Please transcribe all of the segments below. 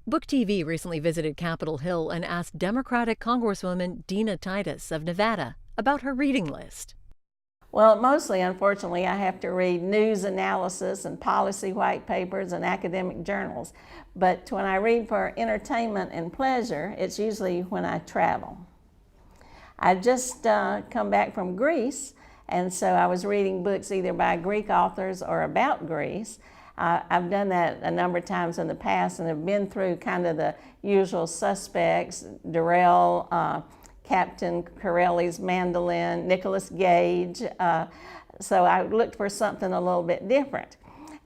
Book TV recently visited Capitol Hill and asked Democratic Congresswoman Dina Titus of Nevada about her reading list. Well, mostly, unfortunately, I have to read news analysis and policy white papers and academic journals. But when I read for entertainment and pleasure, it's usually when I travel. I just come back from Greece, and so I was reading books either by Greek authors or about Greece. I've done that a number of times in the past and have been through kind of the usual suspects, Durrell, Captain Corelli's mandolin, Nicholas Gage. So I looked for something a little bit different.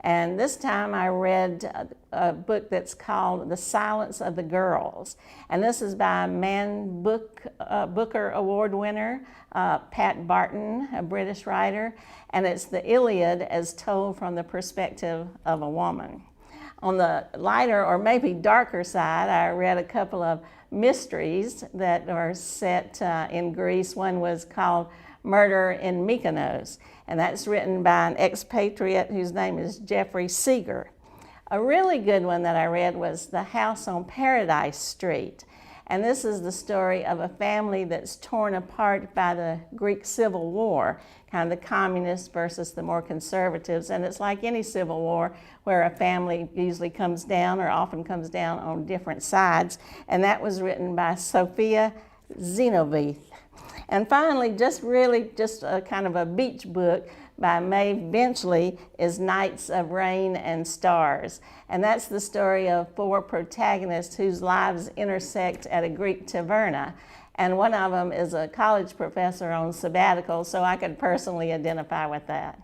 And this time I read a book that's called The Silence of the Girls. And this is by Booker Award winner, Pat Barton, a British writer. And it's the Iliad as told from the perspective of a woman. On the lighter or maybe darker side, I read a couple of mysteries that are set in Greece. One was called Murder in Mykonos, and that's written by an expatriate whose name is Jeffrey Seeger. A really good one that I read was The House on Paradise Street, and this is the story of a family that's torn apart by the Greek Civil War, kind of the communists versus the more conservatives, and it's like any civil war where a family usually comes down or often comes down on different sides, and that was written by Sophia Zinovieff. And finally, just a kind of a beach book by Maeve Benchley is Nights of Rain and Stars. And that's the story of four protagonists whose lives intersect at a Greek taverna. And one of them is a college professor on sabbatical, so I could personally identify with that.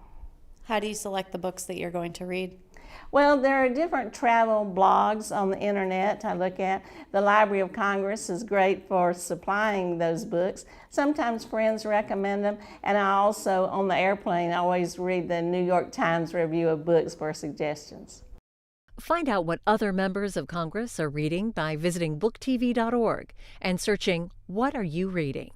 How do you select the books that you're going to read? Well, there are different travel blogs on the internet I look at. The Library of Congress is great for supplying those books. Sometimes friends recommend them, and I also, on the airplane, always read the New York Times review of books for suggestions. Find out what other members of Congress are reading by visiting booktv.org and searching "What Are You Reading?"